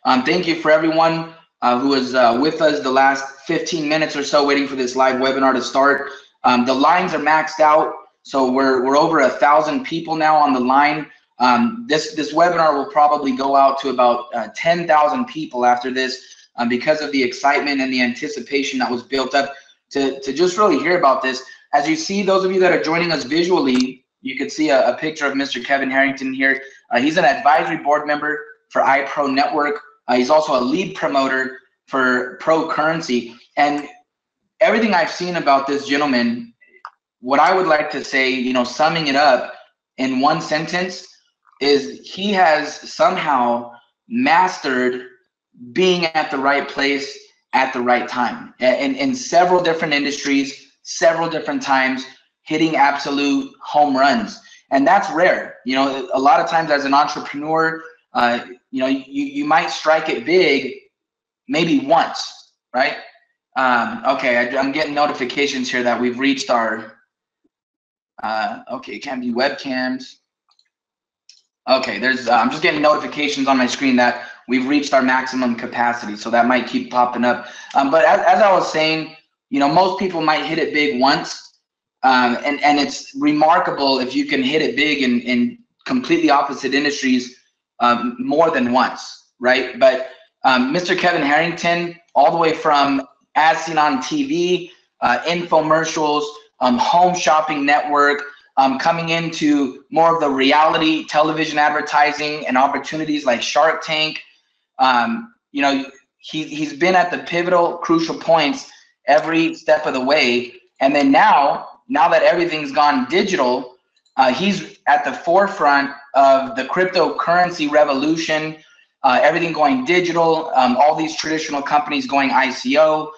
Thank you for everyone who was with us the last 15 minutes or so waiting for this live webinar to start. The lines are maxed out, so we're over 1,000 people now on the line. This webinar will probably go out to about 10,000 people after this because of the excitement and the anticipation that was built up to just really hear about this. As you see, those of you that are joining us visually, you can see a picture of Mr. Kevin Harrington here. He's an advisory board member for iProNetwork. He's also a lead promoter for Pro Currency. And everything I've seen about this gentleman, what I would like to say, summing it up in one sentence, is he has somehow mastered being at the right place at the right time. And in several different industries, several different times, hitting absolute home runs. And that's rare. A lot of times as an entrepreneur, you might strike it big maybe once, right? Okay, I'm getting notifications here that we've reached our, okay, it can't be webcams. Okay, I'm just getting notifications on my screen that we've reached our maximum capacity, so that might keep popping up. But as I was saying, most people might hit it big once, and it's remarkable if you can hit it big in completely opposite industries more than once, right? But Mr. Kevin Harrington, all the way from as seen on TV, infomercials, home shopping network, coming into more of the reality television advertising and opportunities like Shark Tank. He's been at the pivotal, crucial points every step of the way. And then now that everything's gone digital, he's at the forefront of the cryptocurrency revolution, everything going digital, all these traditional companies going ICO.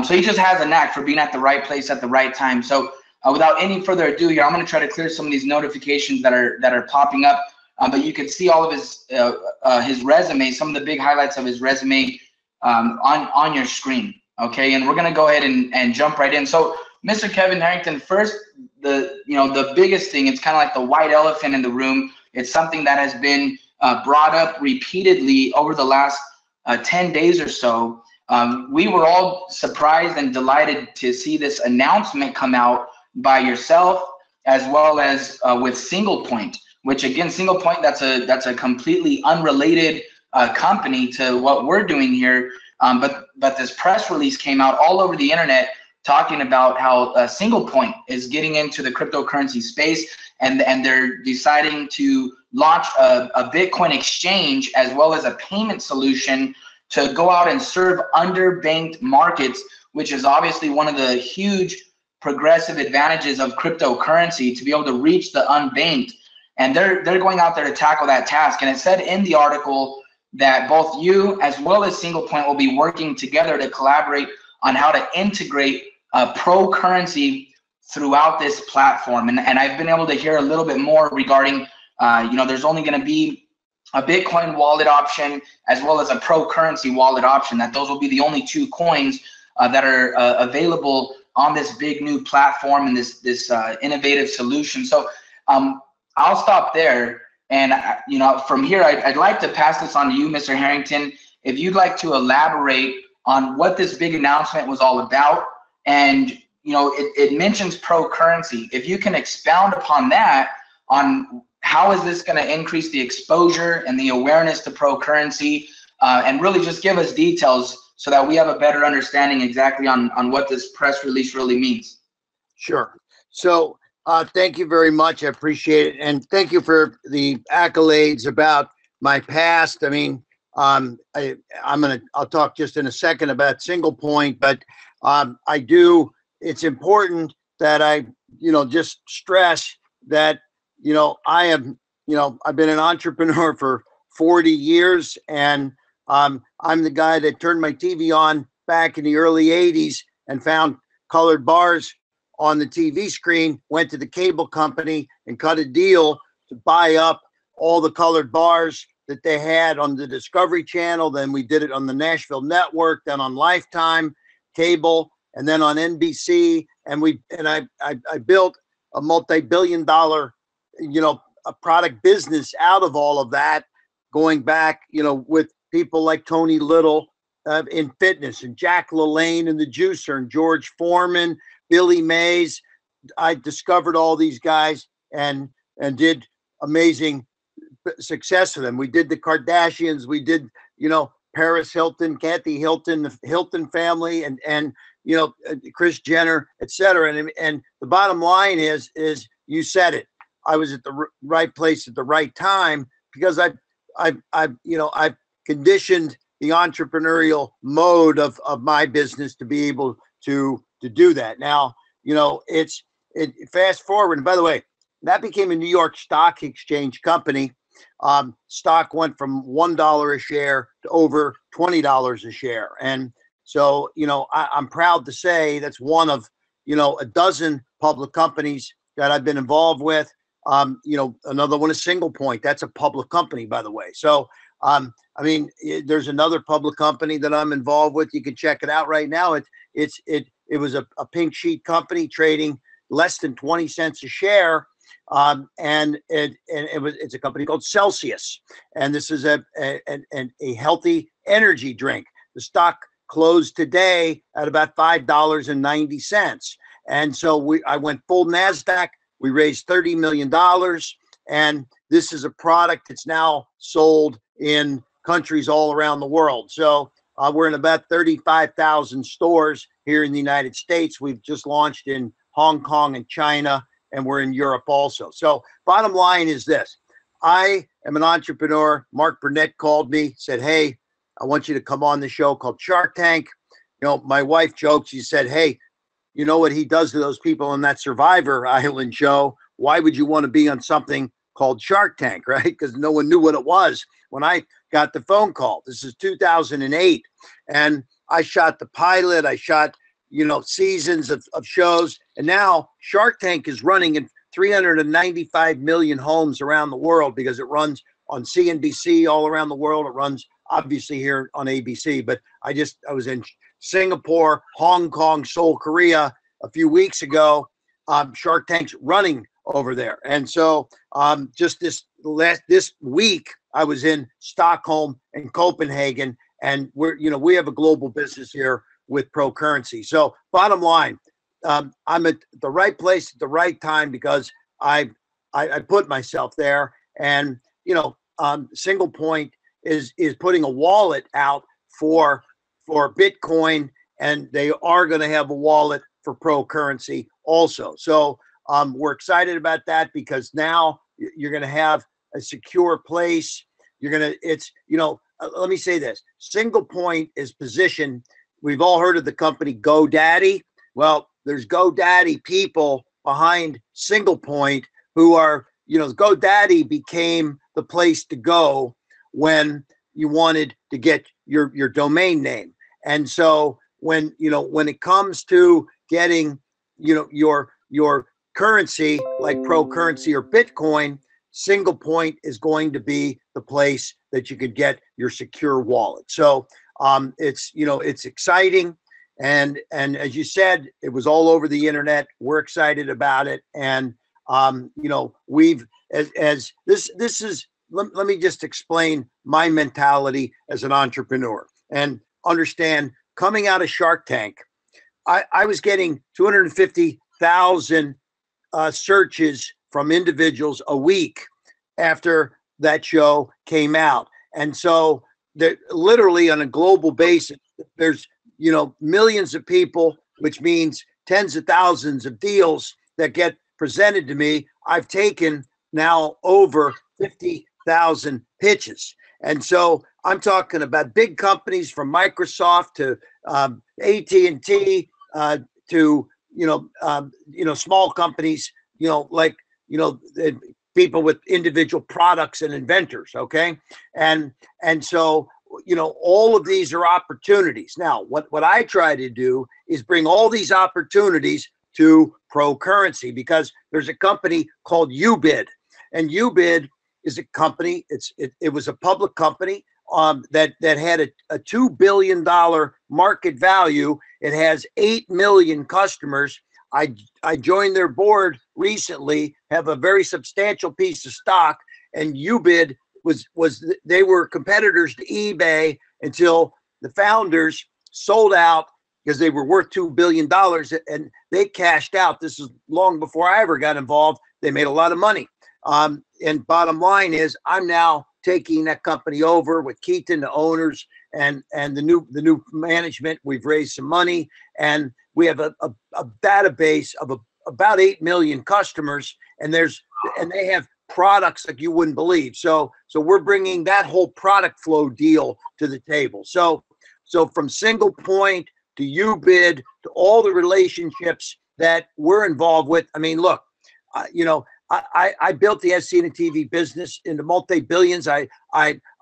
So he just has a knack for being at the right place at the right time. So without any further ado here, I'm going to try to clear some of these notifications that are popping up. But you can see all of his resume, some of the big highlights of his resume on your screen. Okay, and we're going to go ahead and jump right in. So Mr. Kevin Harrington, first, the biggest thing, it's kind of like the white elephant in the room. It's something that has been brought up repeatedly over the last 10 days or so. We were all surprised and delighted to see this announcement come out by yourself, as well as with Single Point, which again, Single Point, that's a completely unrelated company to what we're doing here. But this press release came out all over the internet talking about how Single Point is getting into the cryptocurrency space, and they're deciding to launch a Bitcoin exchange as well as a payment solution to go out and serve underbanked markets, which is obviously one of the huge progressive advantages of cryptocurrency, to be able to reach the unbanked. And they're going out there to tackle that task. And it said in the article that both you as well as Single Point will be working together to collaborate on how to integrate Pro Currency throughout this platform. And I've been able to hear a little bit more regarding, there's only going to be a Bitcoin wallet option as well as a Pro Currency wallet option, that those will be the only two coins that are available on this big new platform and this innovative solution. So I'll stop there. And, from here, I'd like to pass this on to you, Mr. Harrington, if you'd like to elaborate on what this big announcement was all about. And, it mentions Pro Currency. If you can expound upon that, on how is this going to increase the exposure and the awareness to Pro Currency, and really just give us details so that we have a better understanding exactly on what this press release really means. Sure. So thank you very much. I appreciate it. And thank you for the accolades about my past. I mean, I'll talk just in a second about Single Point, but it's important that I, just stress that, I've been an entrepreneur for 40 years, and I'm the guy that turned my TV on back in the early 80s and found colored bars on the TV screen, went to the cable company and cut a deal to buy up all the colored bars that they had on the Discovery Channel. Then we did it on the Nashville Network, then on Lifetime cable, and then on NBC. And I built a multi-billion-dollar, a product business out of all of that, going back, with people like Tony Little in fitness, and Jack LaLanne in the juicer, and George Foreman, Billy Mays. I discovered all these guys and did amazing success for them. We did the Kardashians, we did, Paris Hilton, Kathy Hilton, the Hilton family, and Kris Jenner, etc. And the bottom line is you said it. I was at the right place at the right time because I've conditioned the entrepreneurial mode of my business to be able to do that. Now, fast forward. And by the way, that became a New York Stock Exchange company. Stock went from $1 a share to over $20 a share. And so, I'm proud to say that's one of, a dozen public companies that I've been involved with. Another one is Single Point. That's a public company, by the way. So, there's another public company that I'm involved with. You can check it out right now. It was a pink sheet company trading less than 20 cents a share. It's a company called Celsius, and this is a healthy energy drink. The stock closed today at about $5.90, and so I went full Nasdaq. We raised $30 million, and this is a product that's now sold in countries all around the world. So we're in about 35,000 stores here in the United States. We've just launched in Hong Kong and China, and we're in Europe also. So bottom line is this. I am an entrepreneur. Mark Burnett called me, said, hey, I want you to come on the show called Shark Tank. My wife jokes. She said, hey, you know what he does to those people on that Survivor Island show? Why would you want to be on something called Shark Tank, right? Because no one knew what it was when I got the phone call. This is 2008. And I shot the pilot. I shot seasons of shows. And now Shark Tank is running in 395 million homes around the world because it runs on CNBC all around the world. It runs obviously here on ABC, but I was in Singapore, Hong Kong, Seoul, Korea a few weeks ago. Shark Tank's running over there. And so just this week, I was in Stockholm and Copenhagen, and we have a global business here with Pro Currency. So bottom line, I'm at the right place at the right time because I put myself there. And Single Point is putting a wallet out for Bitcoin, and they are going to have a wallet for Pro Currency also. So we're excited about that because now you're going to have a secure place. Let me say this. Single Point is positioned. We've all heard of the company GoDaddy. Well, there's GoDaddy people behind Single Point who are, GoDaddy became the place to go when you wanted to get your domain name. And so when it comes to getting, your currency like Pro Currency or Bitcoin, Single Point is going to be the place that you could get your secure wallet. So it's exciting. And as you said, it was all over the internet. We're excited about it. And, we've, as this is, let me just explain my mentality as an entrepreneur and understand coming out of Shark Tank, I was getting 250,000 searches from individuals a week after that show came out. And so literally on a global basis, there's, millions of people, which means tens of thousands of deals that get presented to me. I've taken now over 50,000 pitches. And so I'm talking about big companies from Microsoft to AT&T to, small companies, people with individual products and inventors. Okay. And so, all of these are opportunities. Now, what I try to do is bring all these opportunities to Pro Currency because there's a company called UBID, and UBID is a company. It was a public company that had a $2 billion market value. It has 8 million customers. I joined their board recently, have a very substantial piece of stock, and UBID they were competitors to eBay until the founders sold out because they were worth $2 billion and they cashed out. This is long before I ever got involved. They made a lot of money. And bottom line is I'm now taking that company over with Keaton, the owners, and the new management. We've raised some money and we have a database of about 8 million customers, and they have products like you wouldn't believe. So we're bringing that whole product flow deal to the table. So from single point to UBID to all the relationships that we're involved with. I mean, look, I built the As Seen on TV business into multi-billions. I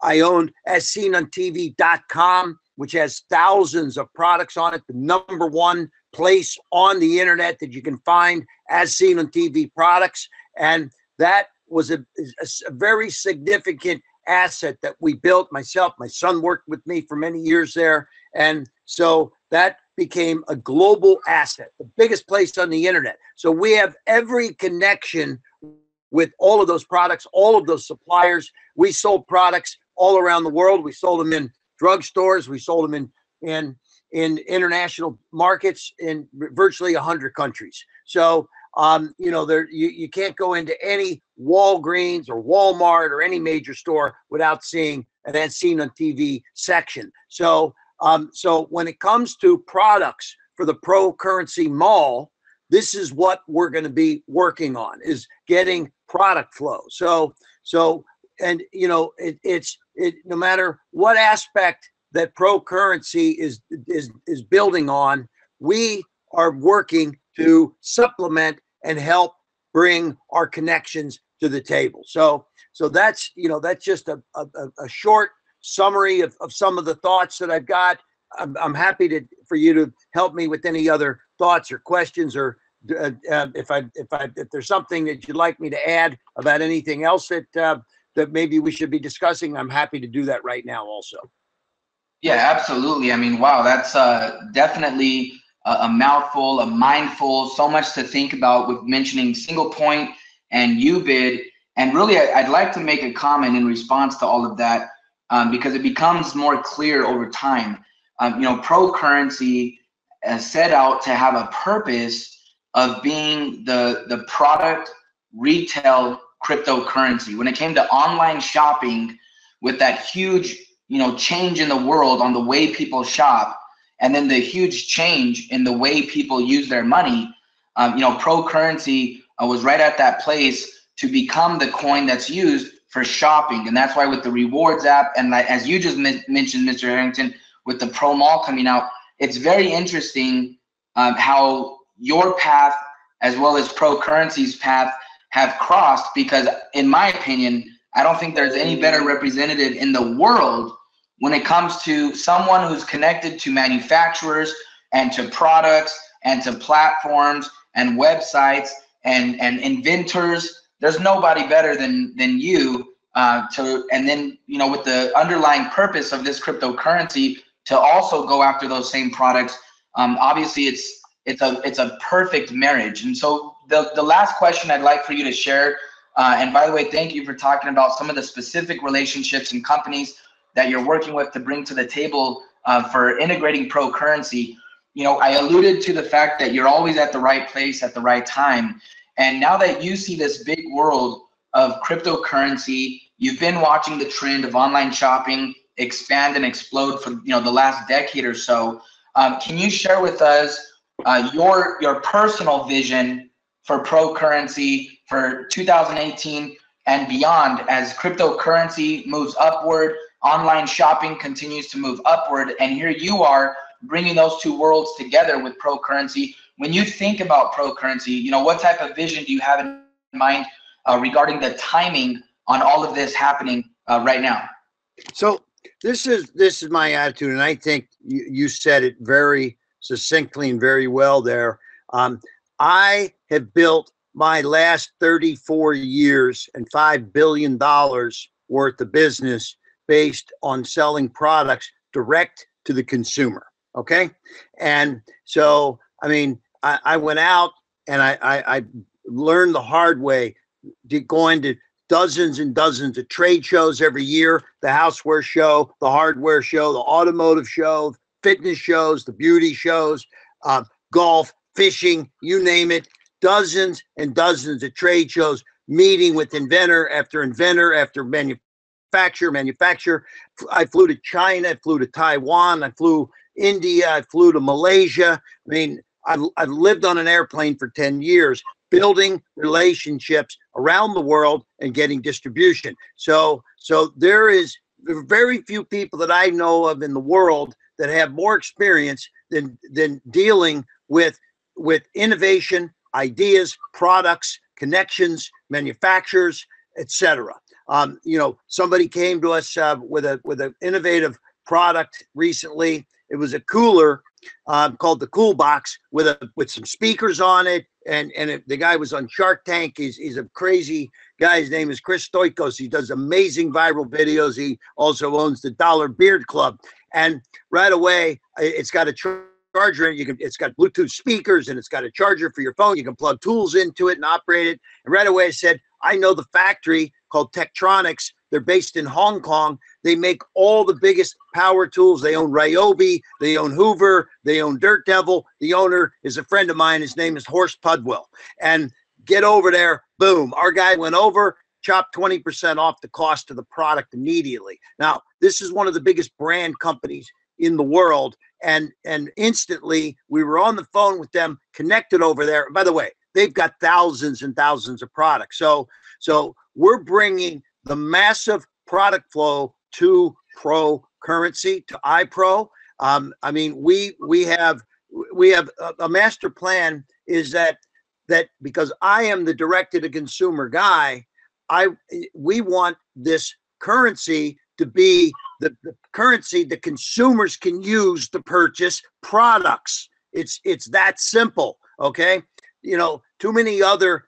owned AsSeenOnTV.com, which has thousands of products on it. The number one place on the internet that you can find As Seen on TV products. And that was a very significant asset that we built myself. My son worked with me for many years there. And so that became a global asset, the biggest place on the internet. So we have every connection with all of those products, all of those suppliers. We sold products all around the world. We sold them in drugstores. We sold them in international markets in virtually 100 countries. So, you can't go into any Walgreens or Walmart or any major store without seeing an As Seen on TV section. So when it comes to products for the Pro Currency Mall, this is what we're going to be working on, is getting product flow. It's no matter what aspect that Pro Currency is building on, we are working to supplement and help bring our connections to the table. So that's just a short summary of some of the thoughts that I've got. I'm happy for you to help me with any other thoughts or questions, or if there's something that you'd like me to add about anything else that maybe we should be discussing, I'm happy to do that right now also. Yeah, absolutely. I mean, wow, that's definitely a mouthful, a mindful, so much to think about with mentioning single point and UBID. And really, I'd like to make a comment in response to all of that, because it becomes more clear over time. Pro Currency set out to have a purpose of being the product retail cryptocurrency. When it came to online shopping, with that huge change in the world on the way people shop, and then the huge change in the way people use their money, Pro Currency was right at that place to become the coin that's used for shopping. And that's why with the rewards app, and as you just mentioned, Mr. Harrington, with the Pro Mall coming out, it's very interesting how your path as well as Pro Currency's path have crossed, because in my opinion, I don't think there's any better representative in the world when it comes to someone who's connected to manufacturers and to products and to platforms and websites and inventors. There's nobody better than you and then with the underlying purpose of this cryptocurrency to also go after those same products. Obviously it's a perfect marriage. And so the last question I'd like for you to share, and by the way, thank you for talking about some of the specific relationships and companies that you're working with to bring to the table for integrating Pro Currency. I alluded to the fact that you're always at the right place at the right time. And now that you see this big world of cryptocurrency, you've been watching the trend of online shopping expand and explode for the last decade or so. Can you share with us your personal vision for Pro Currency for 2018 and beyond, as cryptocurrency moves upward, online shopping continues to move upward, and here you are bringing those two worlds together with Pro Currency? When you think about Pro Currency, what type of vision do you have in mind regarding the timing on all of this happening right now? So this is my attitude, and I think you said it very succinctly and very well there. I have built my last 34 years and $5 billion worth of business based on selling products direct to the consumer. Okay. And so, I mean, I went out and I learned the hard way going to dozens and dozens of trade shows every year, the houseware show, the hardware show, the automotive show, fitness shows, the beauty shows, golf, fishing, you name it, dozens and dozens of trade shows, meeting with inventor after manufacturer. I flew to China, I flew to Taiwan, I flew India, I flew to Malaysia. I mean, I've lived on an airplane for 10 years, building relationships around the world and getting distribution. So there are very few people that I know of in the world that have more experience than dealing with innovation, ideas, products, connections, manufacturers, etc. Somebody came to us with an innovative product recently. It was a cooler called the Cool Box with some speakers on it, and the guy was on Shark Tank. He's a crazy guy. His name is Chris Stoikos. He does amazing viral videos. He also owns the Dollar Beard Club, and right away it's got a charger in it. It's got Bluetooth speakers, and it's got a charger for your phone. You can plug tools into it and operate it. And right away I said, I know the factory called Tektronix. They're based in Hong Kong. They make all the biggest power tools. They own Ryobi, they own Hoover, they own Dirt Devil. The owner is a friend of mine. His name is Horst Pudwell. And get over there, boom. Our guy went over, chopped 20% off the cost of the product immediately. Now, this is one of the biggest brand companies in the world. And instantly we were on the phone with them, connected over there. And by the way, they've got thousands and thousands of products. So we're bringing the massive product flow to Pro Currency, to iPro. I mean, we have a master plan. Is that because I am the directed to consumer guy, we want this currency to be the currency that consumers can use to purchase products. It's that simple. Okay. Too many other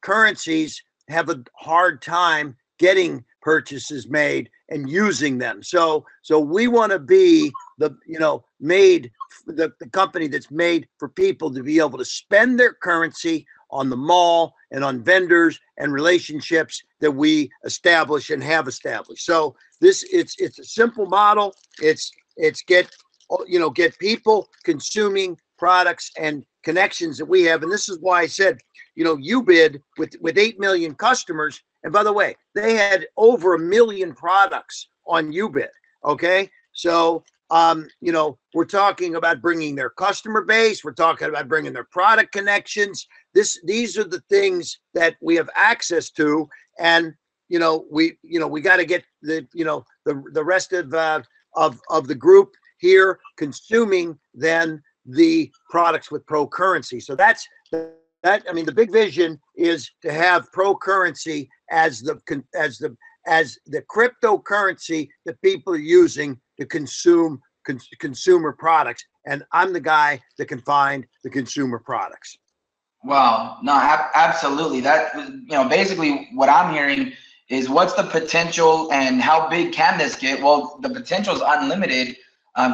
currencies have a hard time getting purchases made and using them. So we want to be the company that's made for people to be able to spend their currency on the mall and on vendors and relationships that we establish and have established. So it's a simple model. It's get people consuming products and connections that we have. And this is why I said, UBID with 8 million customers. And by the way, they had over 1 million products on UBID. Okay. So, we're talking about bringing their customer base. We're talking about bringing their product connections. These are the things that we have access to. And, we got to get the rest of the group here consuming then the products with Pro Currency. So that's the big vision is to have Pro Currency as the cryptocurrency that people are using to consume consumer products. And I'm the guy that can find the consumer products. Wow. No, absolutely. That, basically what I'm hearing is what's the potential and how big can this get? Well, the potential is unlimited,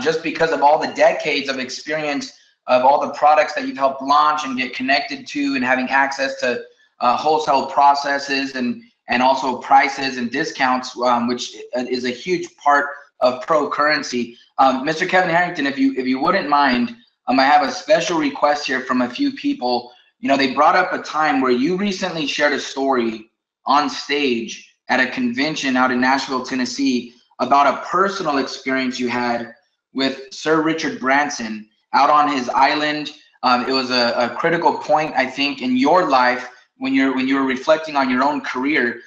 just because of all the decades of experience of all the products that you've helped launch and get connected to, and having access to wholesale processes and also prices and discounts, which is a huge part of Pro Currency. Mr. Kevin Harrington, if you wouldn't mind, I have a special request here from a few people. They brought up a time where you recently shared a story on stage at a convention out in Nashville, Tennessee, about a personal experience you had with Sir Richard Branson out on his island. It was a critical point, I think, in your life when you were reflecting on your own career.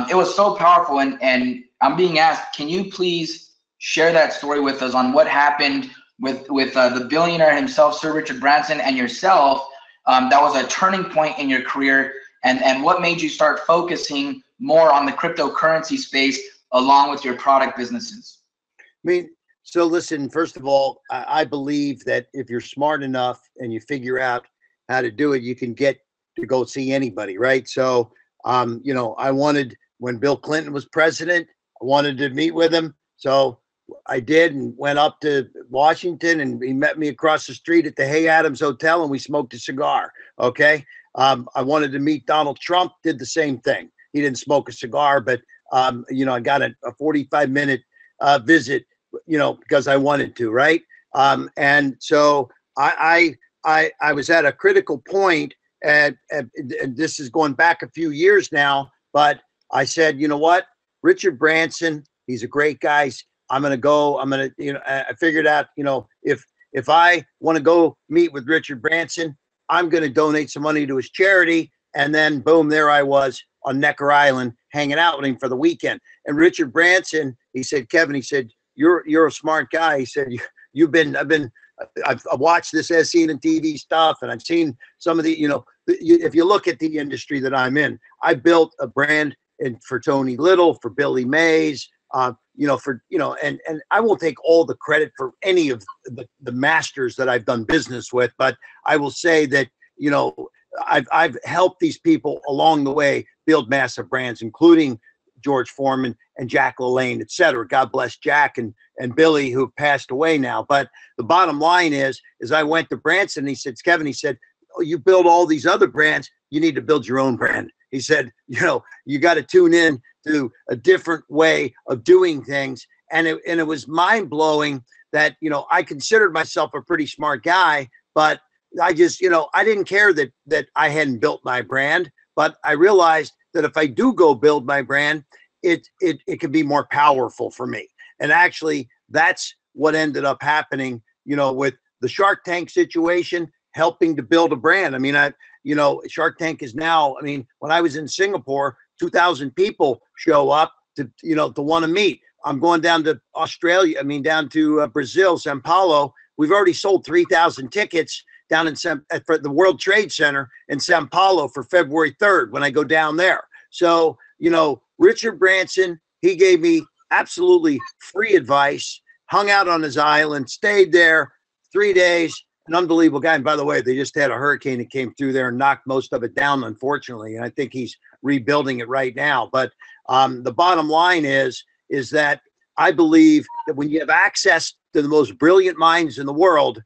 It was so powerful, and I'm being asked, can you please share that story with us on what happened with the billionaire himself, Sir Richard Branson, and yourself? That was a turning point in your career, and what made you start focusing more on the cryptocurrency space along with your product businesses? So listen, first of all, I believe that if you're smart enough and you figure out how to do it, you can get to go see anybody, right? So, I wanted, when Bill Clinton was president, I wanted to meet with him. So I did, and went up to Washington, and he met me across the street at the Hay Adams Hotel, and we smoked a cigar. Okay. I wanted to meet Donald Trump, did the same thing. he didn't smoke a cigar, but you know, I got a 45-minute visit, you know, because I wanted to, right? And so I was at a critical point, and this is going back a few years now, but I said, you know what, Richard Branson, he's a great guy. I'm going to go, you know, I figured out, you know, if I want to go meet with Richard Branson, I'm going to donate some money to his charity. And then boom, there I was on Necker Island hanging out with him for the weekend. And Richard Branson, he said, Kevin, he said, you're a smart guy. He said, I've watched this as seen in TV stuff, and I've seen some of the, you know, if you look at the industry that I'm in, I built a brand for Tony Little, for Billy Mays, you know, for, you know, and I won't take all the credit for any of the masters that I've done business with, but I will say that, you know, I've helped these people along the way build massive brands, including George Foreman and Jack LaLanne, et cetera. God bless Jack and Billy, who have passed away now. But the bottom line is I went to Branson, and he said, Kevin, he said, oh, you build all these other brands, you need to build your own brand. He said, you know, you got to tune in to a different way of doing things. And it was mind blowing that, you know, I considered myself a pretty smart guy, but I just, you know, I didn't care that I hadn't built my brand, but I realized that if I do go build my brand, it could be more powerful for me. And actually, that's what ended up happening, you know, with the Shark Tank situation, helping to build a brand. I mean, you know, Shark Tank is now, I mean, when I was in Singapore, 2,000 people show up to, you know, to want to meet. I'm going down to Australia, I mean, down to Brazil, Sao Paulo. We've already sold 3,000 tickets down in for the World Trade Center in Sao Paulo for February 3rd when I go down there. So, you know, Richard Branson, he gave me absolutely free advice, hung out on his island, stayed there 3 days, an unbelievable guy. And by the way, they just had a hurricane that came through there and knocked most of it down, unfortunately. And I think he's rebuilding it right now. But the bottom line is that I believe that when you have access to the most brilliant minds in the world,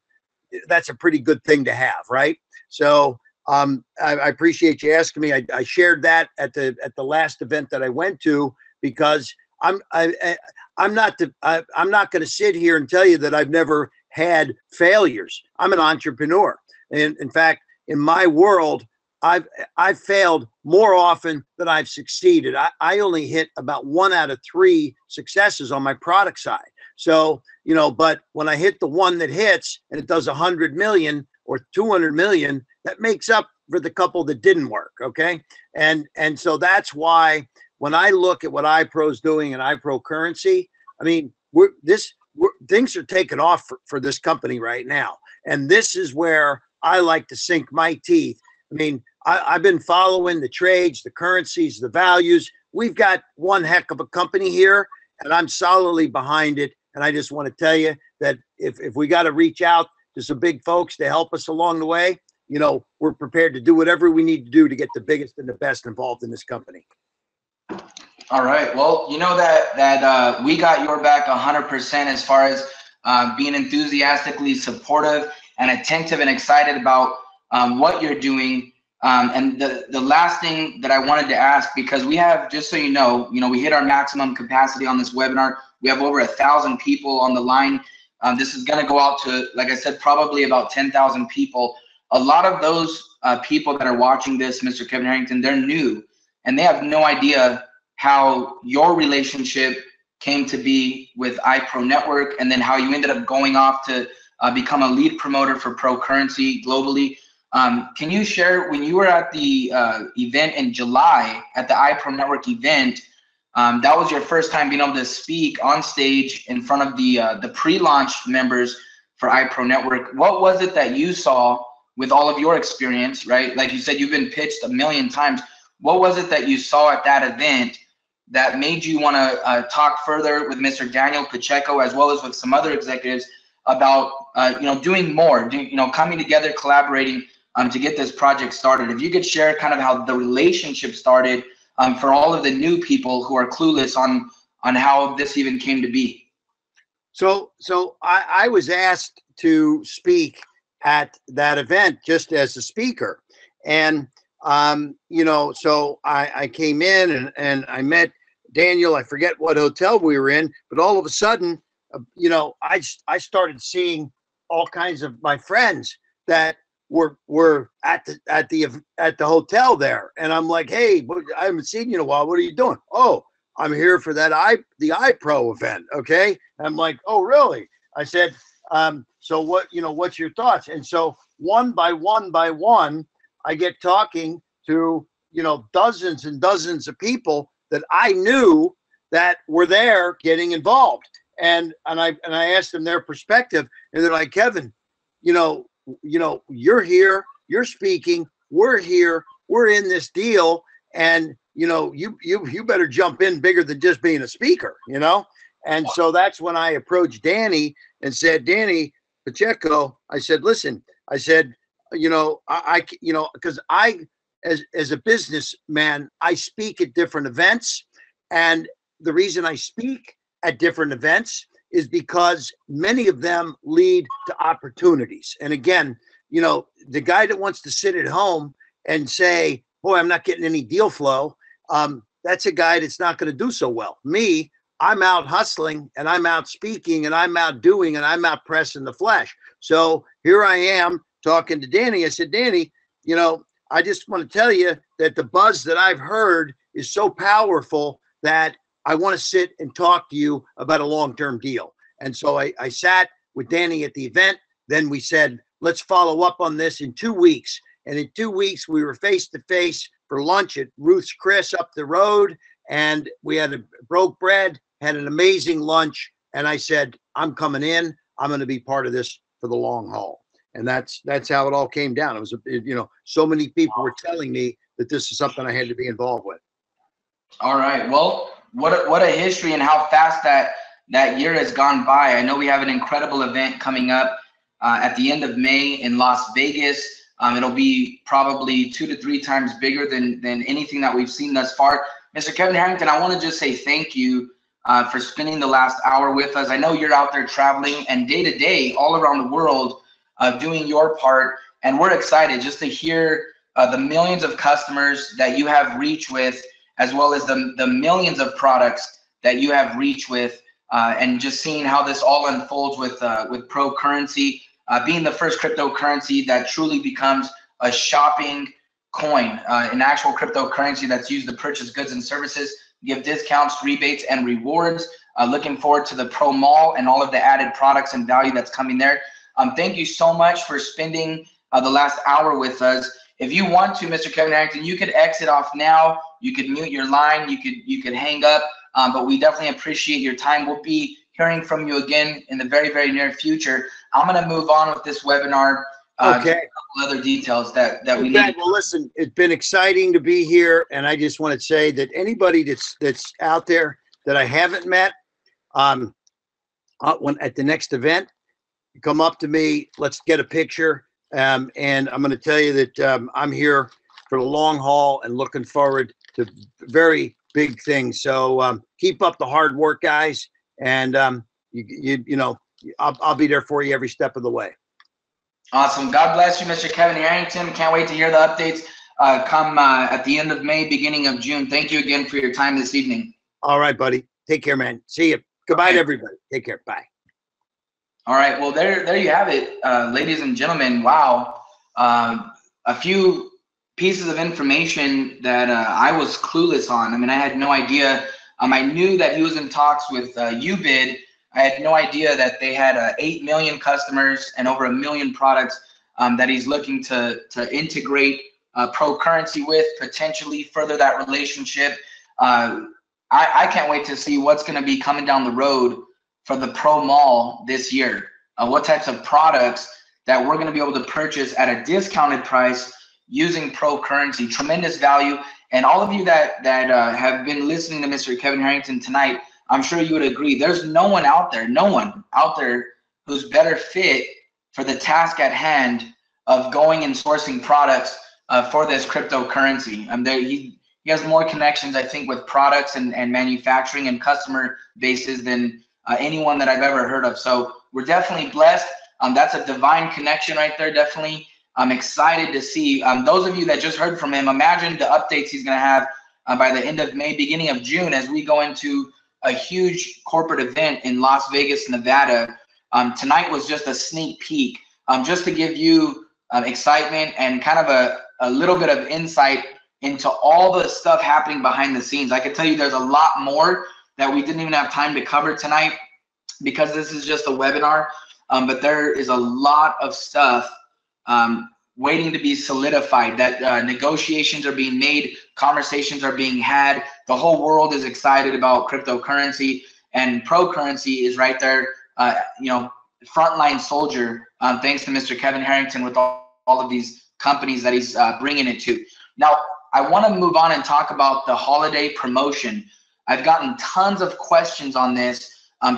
that's a pretty good thing to have, right? So I appreciate you asking me. I shared that at the last event that I went to, because I'm not going to sit here and tell you that I've never had failures. I'm an entrepreneur, and in fact, in my world, I've failed more often than I've succeeded. I only hit about 1 out of 3 successes on my product side. So, you know, but when I hit the one that hits and it does 100 million or 200 million, that makes up for the couple that didn't work. Okay. And so that's why when I look at what iPro's doing in iPro Currency, I mean, things are taking off for this company right now. And this is where I like to sink my teeth. I mean, I've been following the trades, the currencies, the values. We've got one heck of a company here, and I'm solidly behind it. And I just want to tell you that if we got to reach out to some big folks to help us along the way, you know, we're prepared to do whatever we need to do to get the biggest and the best involved in this company. All right. Well, you know that we got your back 100% as far as being enthusiastically supportive and attentive and excited about what you're doing. And the last thing that I wanted to ask, because we have, just so you know, we hit our maximum capacity on this webinar. We have over 1,000 people on the line. This is going to go out to, like I said, probably about 10,000 people. A lot of those people that are watching this, Mr. Kevin Harrington, they're new, and they have no idea how your relationship came to be with iProNetwork, and then how you ended up going off to become a lead promoter for Pro Currency globally. Can you share, when you were at the event in July, at the iProNetwork event, that was your first time being able to speak on stage in front of the pre-launch members for iProNetwork. What was it that you saw with all of your experience, right? Like you said, you've been pitched 1,000,000 times. What was it that you saw at that event that made you want to talk further with Mr. Daniel Pacheco, as well as with some other executives, about doing more, coming together, collaborating to get this project started? If you could share kind of how the relationship started for all of the new people who are clueless on how this even came to be. So I was asked to speak at that event just as a speaker, and you know, so I came in and I met Daniel. I forget what hotel we were in, but all of a sudden, you know, I started seeing all kinds of my friends that were at the hotel there, and I'm like, hey, I haven't seen you in a while. What are you doing? Oh, I'm here for the iPro event. Okay, I'm like, oh, really? I said, so what, you know, what's your thoughts? And so one by one, I get talking to, you know, dozens and dozens of people that I knew that were there getting involved. And I asked them their perspective, and they're like, Kevin, you know, you're here, you're speaking, we're here, we're in this deal, and you know, you better jump in bigger than just being a speaker, you know. And so that's when I approached Danny and said, Danny Pacheco, I said, listen, I said, you know, you know, because as a businessman, I speak at different events, and the reason I speak at different events is because many of them lead to opportunities. And again, you know, the guy that wants to sit at home and say, boy, I'm not getting any deal flow, that's a guy that's not going to do so well. Me, I'm out hustling, and I'm out speaking, and I'm out doing, and I'm out pressing the flesh. So here I am talking to Danny. I said, Danny, you know, I just want to tell you that the buzz that I've heard is so powerful that I want to sit and talk to you about a long-term deal. And so I sat with Danny at the event. Then we said, let's follow up on this in 2 weeks. And in 2 weeks, we were face-to-face for lunch at Ruth's Chris up the road. And we had broke bread, had an amazing lunch. And I said, I'm coming in. I'm going to be part of this for the long haul. And that's how it all came down. It was, you know, so many people were telling me that this is something I had to be involved with. All right. Well, what a history, and how fast that year has gone by. I know we have an incredible event coming up at the end of May in Las Vegas. It'll be probably 2 to 3 times bigger than anything that we've seen thus far. Mr. Kevin Harrington, I want to just say thank you for spending the last hour with us. I know you're out there traveling and day to day all around the world doing your part, and we're excited just to hear the millions of customers that you have reached with, as well as the millions of products that you have reached with, and just seeing how this all unfolds with Pro Currency being the first cryptocurrency that truly becomes a shopping coin, an actual cryptocurrency that's used to purchase goods and services, give discounts, rebates, and rewards. Looking forward to the Pro Mall and all of the added products and value that's coming there. Thank you so much for spending the last hour with us. If you want to, Mr. Kevin Harrington, you could exit off now. You could mute your line. You could hang up. But we definitely appreciate your time. We'll be hearing from you again in the very, very near future. I'm going to move on with this webinar. Okay. A couple other details that we okay. need. Well, listen, it's been exciting to be here, and I just want to say that anybody that's out there that I haven't met, when at the next event, come up to me. Let's get a picture. And I'm going to tell you that I'm here for the long haul and looking forward to very big things. So keep up the hard work, guys, and you know, I'll be there for you every step of the way. Awesome. God bless you, Mr. Kevin Harrington. Can't wait to hear the updates come at the end of May, beginning of June. Thank you again for your time this evening. All right, buddy. Take care, man. See you. Goodbye to everybody. Take care. Bye. All right. Well, there you have it, ladies and gentlemen. Wow. A few pieces of information that I was clueless on. I mean, I had no idea. I knew that he was in talks with UBID. I had no idea that they had 8 million customers and over 1 million products that he's looking to integrate Pro Currency with, potentially further that relationship. I can't wait to see what's going to be coming down the road for the Pro Mall this year. What types of products that we're going to be able to purchase at a discounted price using Pro Currency. Tremendous value. And all of you that have been listening to Mr. Kevin Harrington tonight, I'm sure you would agree, there's no one out there who's better fit for the task at hand of going and sourcing products for this cryptocurrency. He has more connections, I think, with products and manufacturing and customer bases than anyone that I've ever heard of. So we're definitely blessed. That's a divine connection right there, definitely. I'm excited to see those of you that just heard from him. Imagine the updates he's going to have by the end of May, beginning of June, as we go into a huge corporate event in Las Vegas, Nevada. Tonight was just a sneak peek, just to give you excitement and kind of a little bit of insight into all the stuff happening behind the scenes. I can tell you there's a lot more that we didn't even have time to cover tonight because this is just a webinar, but there is a lot of stuff waiting to be solidified, that negotiations are being made, conversations are being had. The whole world is excited about cryptocurrency, and ProCurrency is right there, frontline soldier, thanks to Mr. Kevin Harrington with all of these companies that he's bringing it to. Now, I want to move on and talk about the holiday promotion. I've gotten tons of questions on this.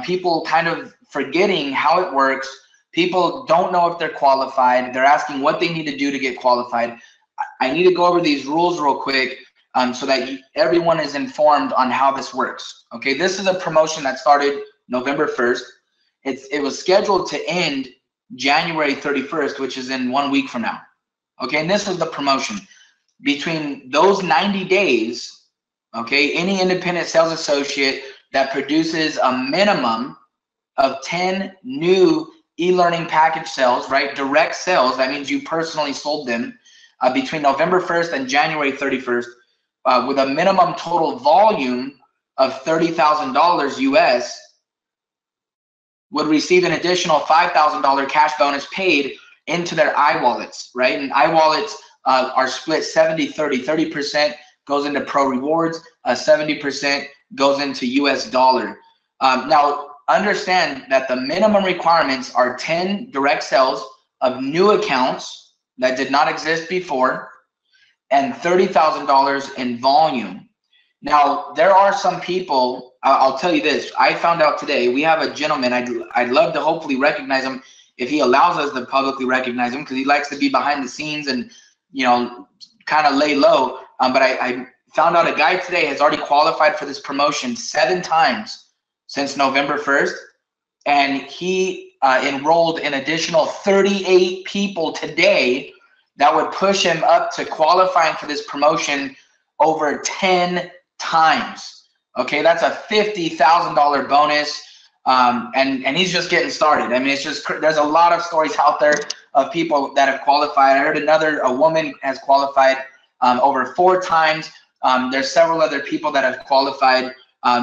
People kind of forgetting how it works. People don't know if they're qualified. They're asking what they need to do to get qualified. I need to go over these rules real quick so that everyone is informed on how this works. Okay, this is a promotion that started November 1st. It was scheduled to end January 31st, which is in 1 week from now. Okay, and this is the promotion. Between those 90 days, okay, any independent sales associate that produces a minimum of 10 new e-learning package sales, right, direct sales, that means you personally sold them, between November 1st and January 31st, with a minimum total volume of $30,000 US, would receive an additional $5,000 cash bonus paid into their iWallets, right? And iWallets are split 70-30. 30% goes into Pro Rewards, 70% goes into US dollar. Now, understand that the minimum requirements are 10 direct sales of new accounts that did not exist before and $30,000 in volume. Now, there are some people, I'll tell you this, I found out today, we have a gentleman, I'd love to hopefully recognize him if he allows us to publicly recognize him, because he likes to be behind the scenes and, kind of lay low. But I found out a guy today has already qualified for this promotion 7 times since November 1st, and he enrolled an additional 38 people today that would push him up to qualifying for this promotion over 10 times. Okay, that's a $50,000 bonus, and he's just getting started. I mean, it's just, there's a lot of stories out there of people that have qualified. I heard a woman has qualified over 4 times. There's several other people that have qualified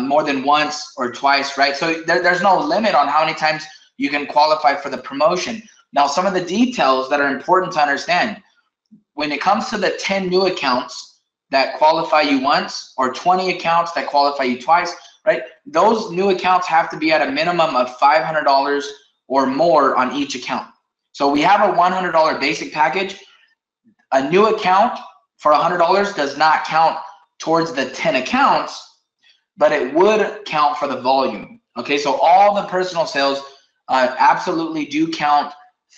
more than once or twice, right? So there's no limit on how many times you can qualify for the promotion. Now, some of the details that are important to understand, when it comes to the 10 new accounts that qualify you once or 20 accounts that qualify you twice, right? Those new accounts have to be at a minimum of $500 or more on each account. So we have a $100 basic package. A new account for $100 does not count towards the 10 accounts, but it would count for the volume. Okay, so all the personal sales absolutely do count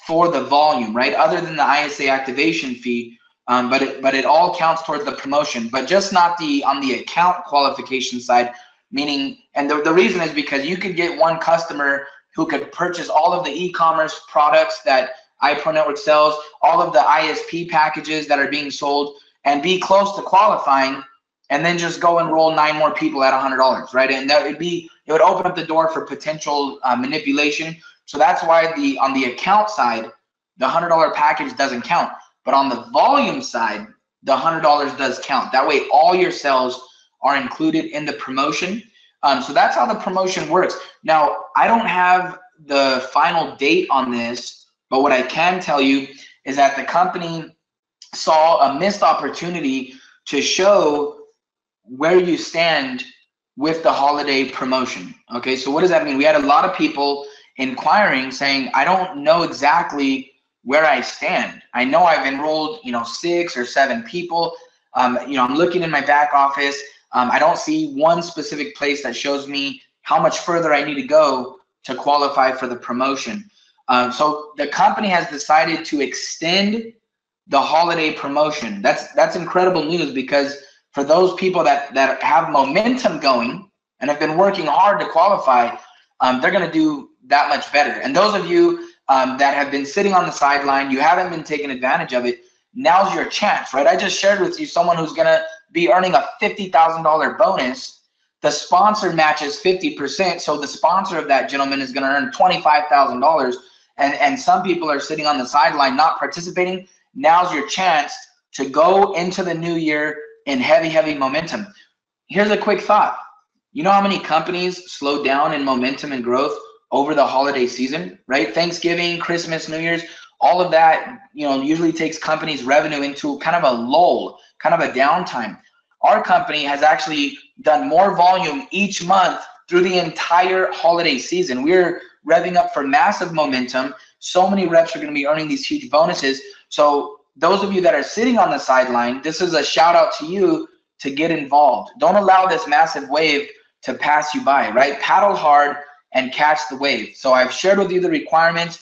for the volume, right? Other than the ISA activation fee, but it all counts towards the promotion, but just not on the account qualification side. Meaning, and the reason is because you could get one customer who could purchase all of the e-commerce products that iProNetwork sells, all of the ISP packages that are being sold, and be close to qualifying, and then just go enroll 9 more people at $100, right? And that it would open up the door for potential manipulation. So that's why on the account side, the $100 package doesn't count, but on the volume side, the $100 does count. That way, all your sales are included in the promotion. So that's how the promotion works. Now, I don't have the final date on this, but what I can tell you is that the company saw a missed opportunity to show where you stand with the holiday promotion. Okay, so what does that mean? We had a lot of people inquiring saying, I don't know exactly where I stand. I know I've enrolled, 6 or 7 people. I'm looking in my back office. I don't see one specific place that shows me how much further I need to go to qualify for the promotion. So the company has decided to extend the holiday promotion. That's incredible news, because for those people that have momentum going and have been working hard to qualify, they're going to do that much better. And those of you that have been sitting on the sideline. You haven't been taking advantage of it. Now's your chance, right? I just shared with you someone who's going to be earning a $50,000 bonus. The sponsor matches 50%. So the sponsor of that gentleman is going to earn $25,000. And some people are sitting on the sideline not participating. Now's your chance to go into the new year in heavy, heavy momentum. Here's a quick thought. You know how many companies slow down in momentum and growth over the holiday season, right? Thanksgiving, Christmas, New Year's, all of that, usually takes companies' revenue into kind of a lull, kind of a downtime. Our company has actually done more volume each month through the entire holiday season. We're revving up for massive momentum. So many reps are going to be earning these huge bonuses. So those of you that are sitting on the sideline, this is a shout out to you to get involved. Don't allow this massive wave to pass you by, right? Paddle hard and catch the wave. So I've shared with you the requirements.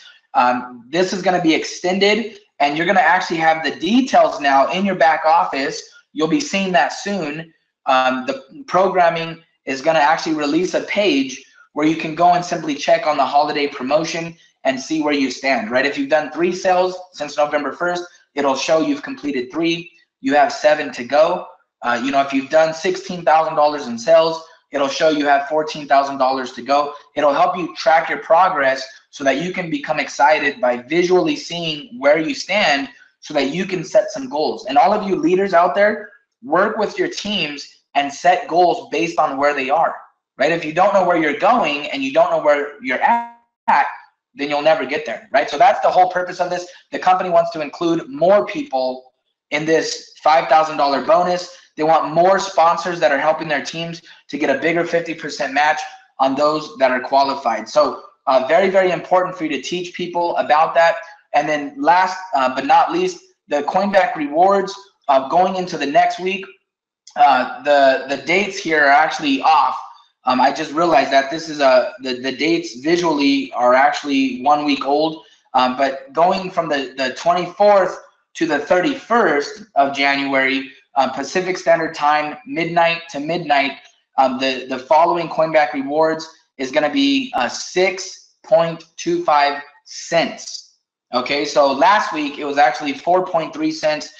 This is going to be extended, and you're going to actually have the details now in your back office. You'll be seeing that soon. The programming is going to actually release a page where you can go and simply check on the holiday promotion and see where you stand, right? If you've done 3 sales since November 1st, it'll show you've completed 3. You have 7 to go. If you've done $16,000 in sales, it'll show you have $14,000 to go. It'll help you track your progress so that you can become excited by visually seeing where you stand so that you can set some goals. And all of you leaders out there, work with your teams and set goals based on where they are, right? If you don't know where you're going and you don't know where you're at, then you'll never get there, right? So that's the whole purpose of this. The company wants to include more people in this $5,000 bonus. They want more sponsors that are helping their teams to get a bigger 50% match on those that are qualified. So very, very important for you to teach people about that. And then last but not least, the Coinback rewards going into the next week. The dates here are actually off. I just realized that this is the dates visually are actually 1 week old. But going from the 24th to the 31st of January, Pacific Standard Time, midnight to midnight, the following Coinback rewards is going to be 6.25 cents. Okay, so last week it was actually 4.3 cents.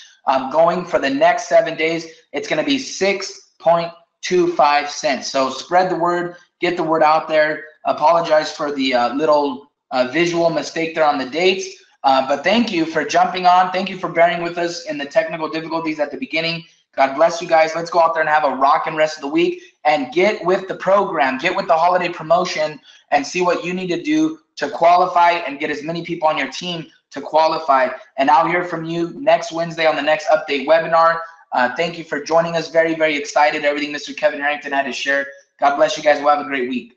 Going for the next 7 days, it's going to be 6.25 cents. So spread the word, get the word out there. Apologize for the little visual mistake there on the dates. But thank you for jumping on. Thank you for bearing with us in the technical difficulties at the beginning. God bless you guys. Let's go out there and have a rockin' rest of the week and get with the program, get with the holiday promotion and see what you need to do to qualify and get as many people on your team to qualify. And I'll hear from you next Wednesday on the next update webinar. Thank you for joining us. Very, very excited. Everything Mr. Kevin Harrington had to share. God bless you guys. We'll have a great week.